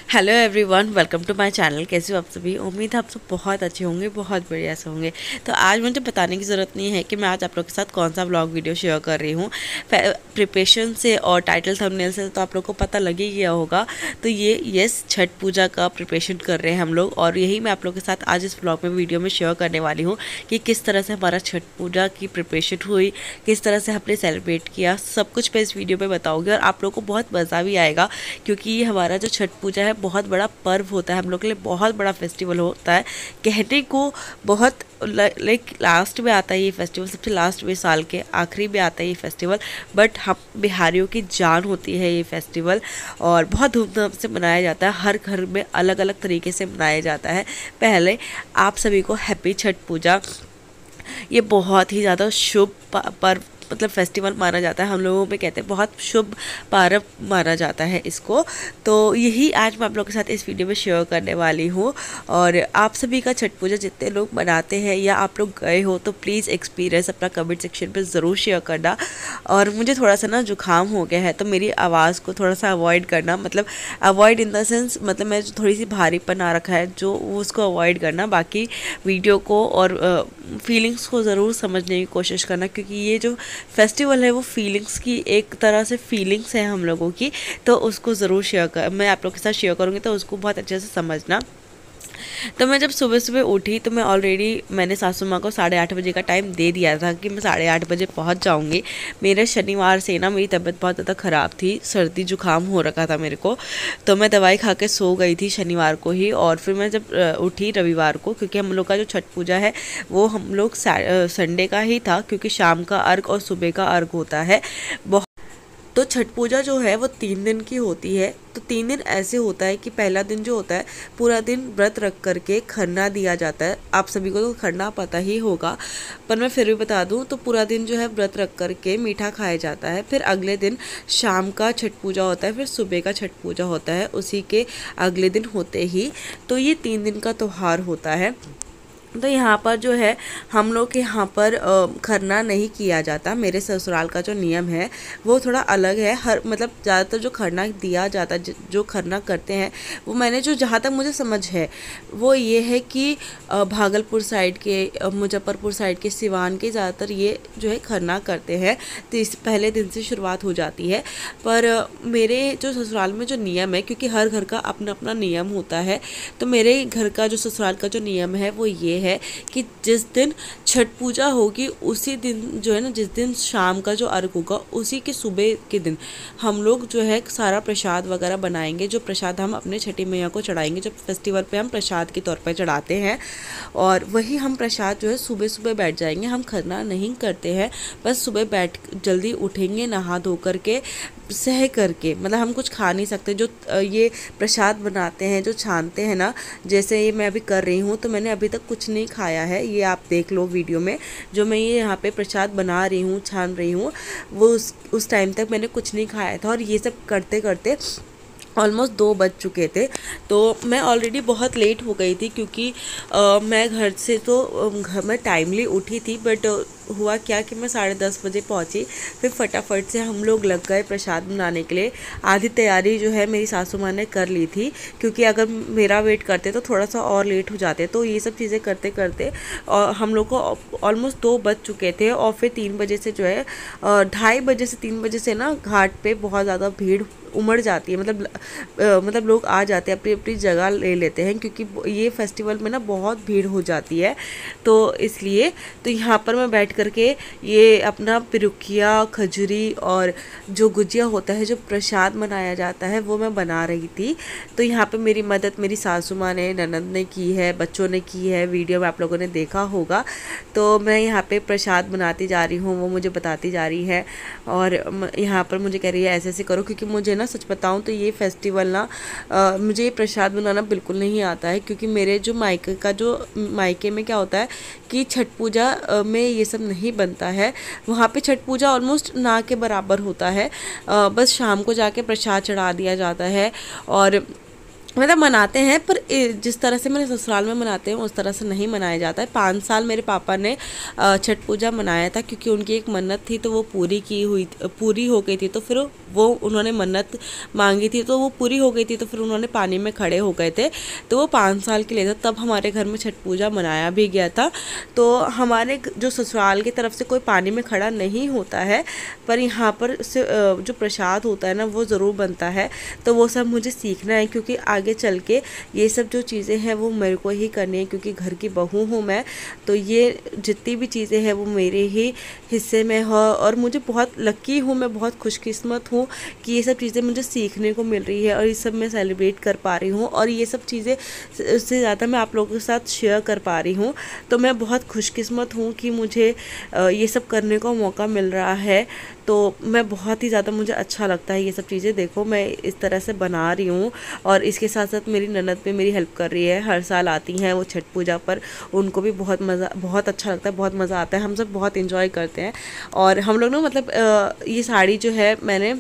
Hello everyone, welcome to my channel. कैसे हो आप सभी? उम्मीद है आप सब बहुत अच्छे होंगे, बहुत बढ़िया से होंगे। तो आज मुझे बताने की ज़रूरत नहीं है कि मैं आज आप लोग के साथ कौन सा व्लॉग वीडियो शेयर कर रही हूँ। प्रिपरेशन से और टाइटल थंबनेल से तो आप लोग को पता लग ही गया होगा। तो ये छठ पूजा का प्रिपरेशन कर रहे हैं हम लोग, और यही मैं आप लोग के साथ आज इस व्लॉग में वीडियो में शेयर करने वाली हूँ कि किस तरह से हमारा छठ पूजा की प्रिपरेशन हुई, किस तरह से हमने सेलिब्रेट किया, सब कुछ मैं इस वीडियो में बताऊँगी। और आप लोग को बहुत मज़ा भी आएगा, क्योंकि ये हमारा जो छठ पूजा है बहुत बड़ा पर्व होता है, हम लोग के लिए बहुत बड़ा फेस्टिवल होता है। कहने को बहुत लाइक लास्ट में आता है ये फेस्टिवल, सबसे लास्ट में, साल के आखिरी में आता है ये फेस्टिवल, बट हम बिहारियों की जान होती है ये फेस्टिवल। और बहुत धूमधाम से मनाया जाता है, हर घर में अलग अलग तरीके से मनाया जाता है। पहले आप सभी को हैप्पी छठ पूजा। ये बहुत ही ज़्यादा शुभ पर्व मतलब फेस्टिवल माना जाता है, हम लोगों में कहते हैं बहुत शुभ पर्व माना जाता है इसको। तो यही आज मैं आप लोगों के साथ इस वीडियो में शेयर करने वाली हूँ। और आप सभी का छठ पूजा जितने लोग मनाते हैं या आप लोग गए हो तो प्लीज़ एक्सपीरियंस अपना कमेंट सेक्शन पे ज़रूर शेयर करना। और मुझे थोड़ा सा ना जुकाम हो गया है, तो मेरी आवाज़ को थोड़ा सा अवॉइड करना, मतलब अवॉइड इन द सेंस, मतलब मैं जो थोड़ी सी भारीपन आ रखा है जो उसको अवॉइड करना। बाकी वीडियो को और फीलिंग्स को ज़रूर समझने की कोशिश करना, क्योंकि ये जो फेस्टिवल है वो फीलिंग्स की एक तरह से फीलिंग्स है हम लोगों की। तो उसको ज़रूर शेयर कर, मैं आप लोग के साथ शेयर करूँगी, तो उसको बहुत अच्छे से समझना। तो मैं जब सुबह सुबह उठी तो मैंने सासू माँ को 8:30 बजे का टाइम दे दिया था कि मैं 8:30 बजे पहुँच जाऊँगी। मेरे शनिवार से ना मेरी तबीयत बहुत ज़्यादा ख़राब थी, सर्दी जुकाम हो रखा था मेरे को। तो मैं दवाई खा के सो गई थी शनिवार को ही। और फिर मैं जब उठी रविवार को, क्योंकि हम लोग का जो छठ पूजा है वो हम लोग संडे का ही था, क्योंकि शाम का अर्घ और सुबह का अर्घ होता है। तो छठ पूजा जो है वो 3 दिन की होती है। तो 3 दिन ऐसे होता है कि पहला दिन जो होता है पूरा दिन व्रत रख करके खरना दिया जाता है। आप सभी को तो खरना पता ही होगा, पर मैं फिर भी बता दूं, तो पूरा दिन जो है व्रत रख करके मीठा खाया जाता है। फिर अगले दिन शाम का छठ पूजा होता है, फिर सुबह का छठ पूजा होता है उसी के अगले दिन होते ही। तो ये 3 दिन का त्यौहार होता है। तो यहाँ पर जो है हम लोग के यहाँ पर खरना नहीं किया जाता। मेरे ससुराल का जो नियम है वो थोड़ा अलग है। हर मतलब ज़्यादातर जो खरना दिया जाता है, जो खरना करते हैं, वो मैंने जो जहाँ तक मुझे समझ है वो ये है कि भागलपुर साइड के, मुजफ्फरपुर साइड के, सिवान के ज़्यादातर ये जो है खरना करते हैं। तो इस पहले दिन से शुरुआत हो जाती है। पर मेरे जो ससुराल में जो नियम है, क्योंकि हर घर का अपना अपना नियम होता है, तो मेरे घर का जो ससुराल का जो नियम है वो ये है कि जिस दिन छठ पूजा होगी उसी दिन जो है ना, जिस दिन शाम का जो अर्घ होगा उसी के सुबह के दिन हम लोग जो है सारा प्रसाद वगैरह बनाएंगे। जो प्रसाद हम अपने छठी मैया को चढ़ाएंगे, जब फेस्टिवल पे हम प्रसाद के तौर पर चढ़ाते हैं, और वही हम प्रसाद जो है सुबह सुबह बैठ जाएंगे। हम खरना नहीं करते हैं, बस सुबह बैठ जल्दी उठेंगे, नहा धो करके, सह करके, मतलब हम कुछ खा नहीं सकते। जो ये प्रसाद बनाते हैं, जो छानते हैं ना, जैसे ये मैं अभी कर रही हूँ, तो मैंने अभी तक कुछ नहीं खाया है। ये आप देख लो वीडियो में, जो मैं ये यहाँ पे प्रसाद बना रही हूँ, छान रही हूँ, वो उस टाइम तक मैंने कुछ नहीं खाया था। और ये सब करते करते ऑलमोस्ट 2 बज चुके थे। तो मैं ऑलरेडी बहुत लेट हो गई थी, क्योंकि मैं घर से तो घर में टाइमली उठी थी, बट हुआ क्या कि मैं 10:30 बजे पहुंची। फिर फटाफट से हम लोग लग गए प्रसाद बनाने के लिए। आधी तैयारी जो है मेरी सासू माँ ने कर ली थी, क्योंकि अगर मेरा वेट करते तो थोड़ा सा और लेट हो जाते। तो ये सब चीज़ें करते करते और हम लोग को ऑलमोस्ट 2 बज चुके थे। और फिर 3 बजे से जो है 2:30 बजे से 3 बजे से ना घाट पे बहुत ज़्यादा भीड़ उमड़ जाती है। मतलब लोग आ जाते हैं, अपनी अपनी जगह ले लेते हैं, क्योंकि ये फेस्टिवल में ना बहुत भीड़ हो जाती है। तो इसलिए तो यहाँ पर मैं बैठ करके ये अपना पिरुकिया, खजूरी और जो गुजिया होता है, जो प्रसाद बनाया जाता है, वो मैं बना रही थी। तो यहाँ पे मेरी मदद मेरी सासू माँ ने, ननद ने की है, बच्चों ने की है। वीडियो में आप लोगों ने देखा होगा। तो मैं यहाँ पे प्रसाद बनाती जा रही हूँ, वो मुझे बताती जा रही है। और यहाँ पर मुझे कह रही है ऐसे ऐसे करो, क्योंकि मुझे ना सच बताऊँ तो ये फेस्टिवल ना मुझे ये प्रसाद बनाना बिल्कुल नहीं आता है। क्योंकि मेरे जो मायके में क्या होता है कि छठ पूजा में ये सब नहीं बनता है। वहाँ पे छठ पूजा ऑलमोस्ट ना के बराबर होता है। बस शाम को जाके प्रसाद चढ़ा दिया जाता है। और मतलब मनाते हैं, पर जिस तरह से मेरे ससुराल में मनाते हैं उस तरह से नहीं मनाया जाता है। 5 साल मेरे पापा ने छठ पूजा मनाया था, क्योंकि उनकी एक मन्नत थी तो वो पूरी हो गई थी। तो फिर वो उन्होंने मन्नत मांगी थी तो वो पूरी हो गई थी, तो फिर उन्होंने पानी में खड़े हो गए थे। तो वो 5 साल के लिए था, तब हमारे घर में छठ पूजा मनाया भी गया था। तो हमारे जो ससुराल की तरफ से कोई पानी में खड़ा नहीं होता है, पर यहाँ पर से जो प्रसाद होता है ना वो ज़रूर बनता है। तो वो सब मुझे सीखना है, क्योंकि आगे चल के ये सब जो चीज़ें हैं वो मेरे को ही करनी है, क्योंकि घर की बहू हूँ मैं। तो ये जितनी भी चीज़ें हैं वो मेरे ही हिस्से में है, और मुझे बहुत लकी हूँ, मैं बहुत खुशकिस्मत हूँ कि ये सब चीज़ें मुझे सीखने को मिल रही है और ये सब मैं सेलिब्रेट कर पा रही हूँ, और ये सब चीज़ें उससे ज़्यादा मैं आप लोगों के साथ शेयर कर पा रही हूँ। तो मैं बहुत खुशकिस्मत हूँ कि मुझे ये सब करने का मौका मिल रहा है। तो मैं बहुत ही ज़्यादा, मुझे अच्छा लगता है ये सब चीज़ें। देखो मैं इस तरह से बना रही हूँ, और इसके साथ साथ मेरी ननद भी मेरी हेल्प कर रही है। हर साल आती हैं वो छठ पूजा पर, उनको भी बहुत अच्छा लगता है, बहुत मज़ा आता है, हम सब बहुत इन्जॉय करते हैं। और हम लोग ना मतलब ये साड़ी जो है मैंने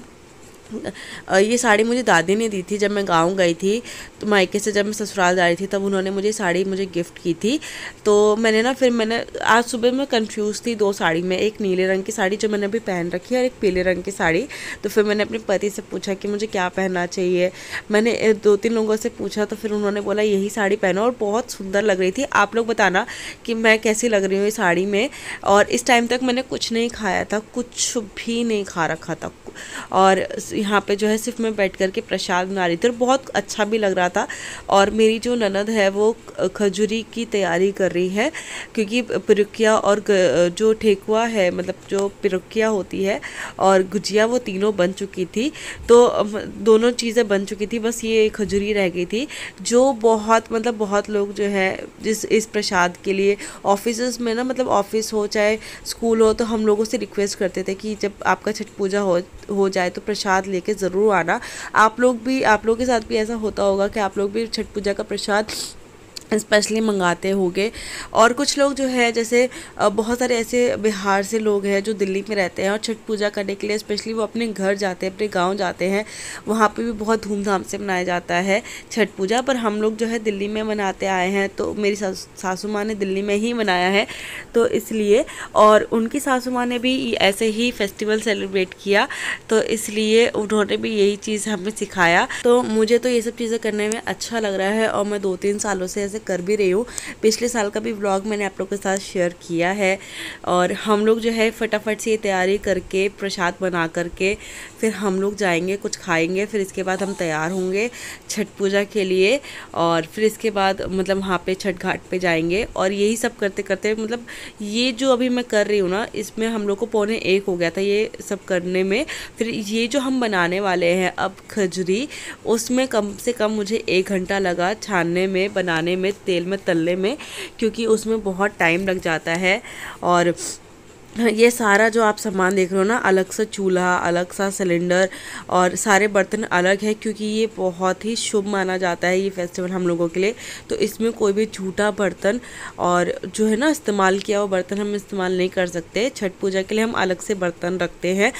ये साड़ी मुझे दादी ने दी थी जब मैं गांव गई थी। तो मायके से जब मैं ससुराल जा रही थी तब उन्होंने मुझे साड़ी गिफ्ट की थी। तो मैंने आज सुबह मैं कंफ्यूज थी 2 साड़ी में, एक नीले रंग की साड़ी जो मैंने अभी पहन रखी है और एक पीले रंग की साड़ी। तो फिर मैंने अपने पति से पूछा कि मुझे क्या पहनना चाहिए। मैंने 2-3 लोगों से पूछा, तो फिर उन्होंने बोला यही साड़ी पहनो, और बहुत सुंदर लग रही थी। आप लोग बताना कि मैं कैसी लग रही हूँ इस साड़ी में। और इस टाइम तक मैंने कुछ नहीं खाया था, कुछ भी नहीं खा रखा था, और यहाँ पे जो है सिर्फ मैं बैठ कर के प्रसाद बना रही थी, और बहुत अच्छा भी लग रहा था। और मेरी जो ननद है वो खजूरी की तैयारी कर रही है, क्योंकि पिरुकिया और जो ठेकुआ है, मतलब जो पिरुकिया होती है और गुजिया, वो तीनों बन चुकी थी। तो दोनों चीज़ें बन चुकी थी, बस ये खजूरी रह गई थी। जो बहुत लोग जो है इस प्रसाद के लिए ऑफिस में ना, मतलब ऑफिस हो चाहे स्कूल हो, तो हम लोगों से रिक्वेस्ट करते थे कि जब आपका छठ पूजा हो जाए तो प्रसाद लेके ज़रूर आना। आप लोग के साथ भी ऐसा होता होगा कि आप लोग भी छठ पूजा का प्रसाद स्पेशली मंगाते होंगे। और कुछ लोग जो है जैसे बहुत सारे ऐसे बिहार से लोग हैं जो दिल्ली में रहते हैं, और छठ पूजा करने के लिए स्पेशली वो अपने घर जाते हैं, अपने गांव जाते हैं। वहाँ पे भी बहुत धूमधाम से मनाया जाता है छठ पूजा। पर हम लोग जो है दिल्ली में मनाते आए हैं, तो मेरी सासू माँ ने दिल्ली में ही मनाया है, तो इसलिए। और उनकी सासू माँ ने भी ऐसे ही फेस्टिवल सेलिब्रेट किया, तो इसलिए उन्होंने भी यही चीज़ हमें सिखाया। तो मुझे तो ये सब चीज़ें करने में अच्छा लग रहा है, और मैं 2-3 सालों से ऐसे कर भी रही हूँ। पिछले साल का भी व्लॉग मैंने आप लोगों के साथ शेयर किया है। और हम लोग जो है फटाफट से ये तैयारी करके प्रसाद बना करके फिर हम लोग जाएंगे, कुछ खाएंगे, फिर इसके बाद हम तैयार होंगे छठ पूजा के लिए। और फिर इसके बाद मतलब वहाँ पे छठ घाट पे जाएंगे। और यही सब करते करते मतलब ये जो अभी मैं कर रही हूँ ना, इसमें हम लोग को 12:45 हो गया था ये सब करने में। फिर ये जो हम बनाने वाले हैं अब खजूरी, उसमें कम से कम मुझे 1 घंटा लगा छानने में, बनाने में, तेल में तलने में, क्योंकि उसमें बहुत टाइम लग जाता है। और ये सारा जो आप सामान देख रहे हो ना, अलग सा चूल्हा, अलग सा सिलेंडर, और सारे बर्तन अलग है, क्योंकि ये बहुत ही शुभ माना जाता है ये फेस्टिवल हम लोगों के लिए। तो इसमें कोई भी झूठा बर्तन और जो है ना इस्तेमाल किया हुआ बर्तन हम इस्तेमाल नहीं कर सकते। छठ पूजा के लिए हम अलग से बर्तन रखते हैं,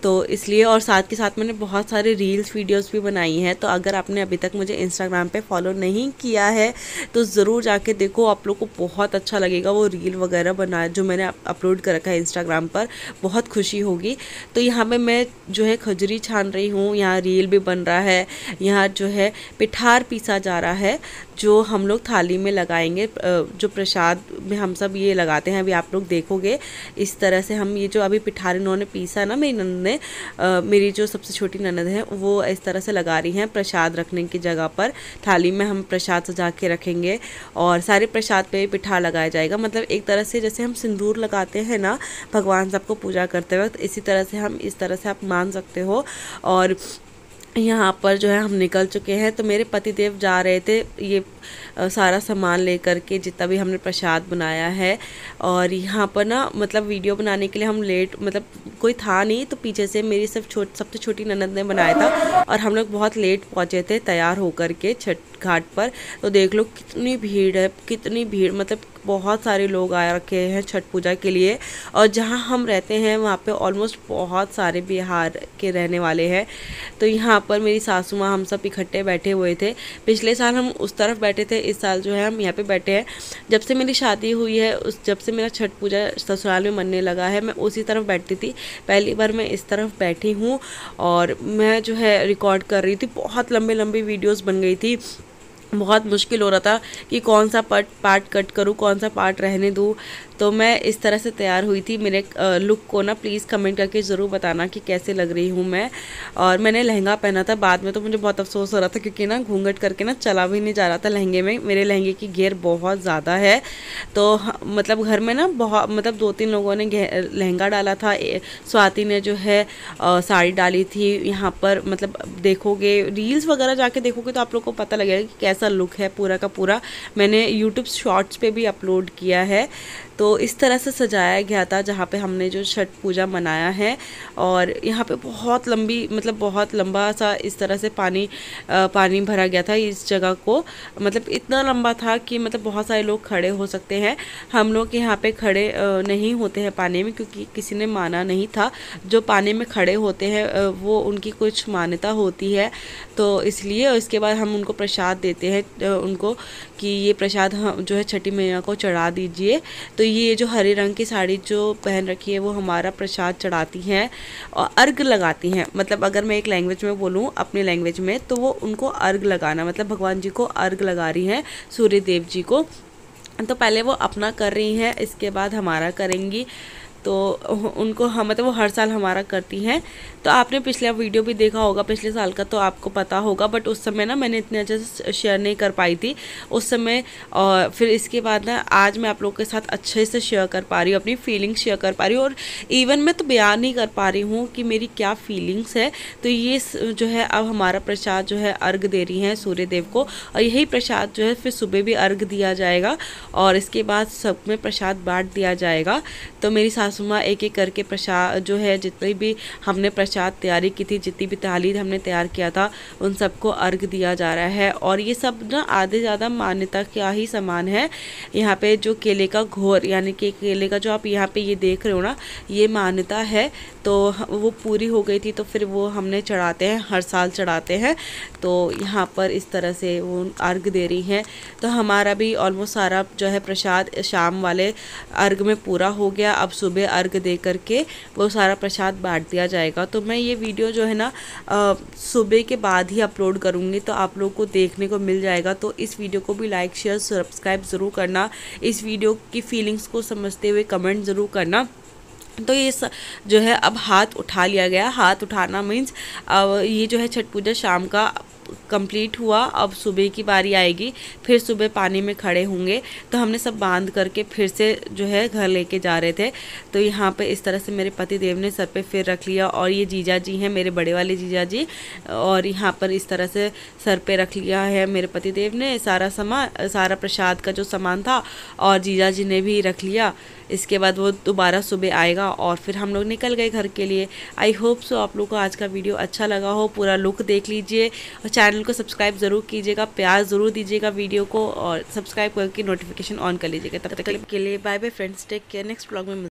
तो इसलिए। और साथ के साथ मैंने बहुत सारे रील्स वीडियोज़ भी बनाई हैं, तो अगर आपने अभी तक मुझे इंस्टाग्राम पर फॉलो नहीं किया है तो ज़रूर जाके देखो, आप लोग को बहुत अच्छा लगेगा वो रील वगैरह बना जो मैंने अपलोड कर रखा है इंस्टाग्राम पर, बहुत खुशी होगी। तो यहाँ पे मैं जो है खजूरी छान रही हूँ, यहाँ रील भी बन रहा है, यहाँ जो है पिठार पीसा जा रहा है, जो हम लोग थाली में लगाएंगे, जो प्रसाद में हम सब ये लगाते हैं। अभी आप लोग देखोगे इस तरह से हम ये जो अभी पिठार इन्होंने पीसा ना, मेरी ननद ने, मेरी जो सबसे छोटी ननद है वो इस तरह से लगा रही हैं प्रसाद रखने की जगह पर। थाली में हम प्रसाद सजा के रखेंगे, और सारे प्रसाद पे पिठार लगाया जाएगा। मतलब एक तरह से जैसे हम सिंदूर लगाते हैं ना भगवान सबको पूजा करते वक्त, इसी तरह से हम इस तरह से आप मान सकते हो। और यहाँ पर जो है हम निकल चुके हैं, तो मेरे पतिदेव जा रहे थे ये सारा सामान लेकर के, जितना भी हमने प्रसाद बनाया है। और यहाँ पर ना मतलब वीडियो बनाने के लिए हम लेट, मतलब कोई था नहीं, तो पीछे से मेरी सबसे छोटी ननद ने बनाया था, और हम लोग बहुत लेट पहुँचे थे तैयार होकर के छठ घाट पर। तो देख लो कितनी भीड़ है, कितनी भीड़, मतलब बहुत सारे लोग आ रखे हैं छठ पूजा के लिए। और जहाँ हम रहते हैं वहाँ पे ऑलमोस्ट बहुत सारे बिहार के रहने वाले हैं। तो यहाँ पर मेरी सासू माँ हम सब इकट्ठे बैठे हुए थे। पिछले साल हम उस तरफ बैठे थे, इस साल जो है हम यहाँ पे बैठे हैं। जब से मेरी शादी हुई है जब से मेरा छठ पूजा ससुराल में मनने लगा है, मैं उसी तरफ बैठती थी। पहली बार मैं इस तरफ बैठी हूँ और मैं जो है रिकॉर्ड कर रही थी। बहुत लंबी लंबी वीडियोस बन गई थी। बहुत मुश्किल हो रहा था कि कौन सा पार्ट कट करूँ, कौन सा पार्ट रहने दूँ। तो मैं इस तरह से तैयार हुई थी। मेरे लुक को ना प्लीज़ कमेंट करके ज़रूर बताना कि कैसे लग रही हूँ मैं। और मैंने लहंगा पहना था। बाद में तो मुझे बहुत अफसोस हो रहा था क्योंकि ना घूंघट करके ना चला भी नहीं जा रहा था लहंगे में। मेरे लहंगे की घेर बहुत ज़्यादा है। तो मतलब घर में ना बहुत मतलब 2-3 लोगों ने लहंगा डाला था। स्वाति ने जो है साड़ी डाली थी। यहाँ पर मतलब देखोगे रील्स वगैरह जाके देखोगे तो आप लोग को पता लगेगा कि कैसा लुक है पूरा का पूरा। मैंने यूट्यूब शॉर्ट्स पे भी अपलोड किया है। तो इस तरह से सजाया गया था जहाँ पे हमने जो छठ पूजा मनाया है। और यहाँ पे बहुत लंबी मतलब बहुत लंबा सा इस तरह से पानी भरा गया था इस जगह को। मतलब इतना लंबा था कि मतलब बहुत सारे लोग खड़े हो सकते हैं। हम लोग यहाँ पे खड़े नहीं होते हैं पानी में क्योंकि किसी ने माना नहीं था। जो पानी में खड़े होते हैं वो उनकी कुछ मान्यता होती है, तो इसलिए उसके बाद हम उनको प्रसाद देते हैं उनको कि ये प्रसाद हम जो है छठी मैया को चढ़ा दीजिए। तो ये जो हरे रंग की साड़ी जो पहन रखी है वो हमारा प्रसाद चढ़ाती हैं और अर्घ लगाती हैं। मतलब अगर मैं एक लैंग्वेज में बोलूँ अपने लैंग्वेज में तो वो उनको अर्घ लगाना मतलब भगवान जी को अर्घ लगा रही हैं, सूर्य देव जी को। तो पहले वो अपना कर रही हैं, इसके बाद हमारा करेंगी। तो उनको हम मतलब वो हर साल हमारा करती हैं। तो आपने पिछला वीडियो भी देखा होगा पिछले साल का, तो आपको पता होगा। बट उस समय ना मैंने इतने अच्छे से शेयर नहीं कर पाई थी उस समय। और फिर इसके बाद ना आज मैं आप लोगों के साथ अच्छे से शेयर कर पा रही हूँ, अपनी फीलिंग्स शेयर कर पा रही हूँ। और इवन मैं तो बयान नहीं कर पा रही हूँ कि मेरी क्या फीलिंग्स है। तो ये जो है अब हमारा प्रसाद जो है अर्घ दे रही हैं सूर्य देव को। और यही प्रसाद जो है फिर सुबह भी अर्घ दिया जाएगा और इसके बाद सब में प्रसाद बांट दिया जाएगा। तो मेरी सासू माँ एक एक करके प्रसाद जो है जितनी भी हमने प्रसाद तैयारी की थी, जितनी भी थाली हमने तैयार किया था, उन सबको अर्घ दिया जा रहा है। और ये सब ना आधे ज़्यादा मान्यता का ही समान है। यहाँ पे जो केले का घोर यानी कि केले का जो आप यहाँ पे ये देख रहे हो ना, ये मान्यता है। तो वो पूरी हो गई थी तो फिर वो हमने चढ़ाते हैं, हर साल चढ़ाते हैं। तो यहाँ पर इस तरह से वो अर्घ दे रही हैं। तो हमारा भी ऑलमोस्ट सारा जो है प्रसाद शाम वाले अर्घ में पूरा हो गया। अब सुबह अर्घ दे करके वो सारा प्रसाद बांट दिया जाएगा। तो मैं ये वीडियो जो है ना सुबह के बाद ही अपलोड करूँगी, तो आप लोग को देखने को मिल जाएगा। तो इस वीडियो को भी लाइक शेयर सब्सक्राइब ज़रूर करना। इस वीडियो की फीलिंग्स को समझते हुए कमेंट ज़रूर करना। तो ये जो है अब हाथ उठा लिया गया। हाथ उठाना मीन्स अब ये जो है छठ पूजा शाम का कंप्लीट हुआ। अब सुबह की बारी आएगी, फिर सुबह पानी में खड़े होंगे। तो हमने सब बांध करके फिर से जो है घर लेके जा रहे थे। तो यहाँ पे इस तरह से मेरे पति देव ने सर पे फिर रख लिया। और ये जीजा जी हैं, मेरे बड़े वाले जीजा जी। और यहाँ पर इस तरह से सर पे रख लिया है मेरे पति देव ने सारा सामान, सारा प्रसाद का जो सामान था। और जीजा जी ने भी रख लिया। इसके बाद वो दोबारा सुबह आएगा और फिर हम लोग निकल गए घर के लिए। आई होप सो आप लोग को आज का वीडियो अच्छा लगा हो। पूरा लुक देख लीजिए और चैनल को सब्सक्राइब ज़रूर कीजिएगा, प्यार ज़रूर दीजिएगा वीडियो को और सब्सक्राइब करके नोटिफिकेशन ऑन कर लीजिएगा। तब तक के लिए bye bye friends, take care. Next blog में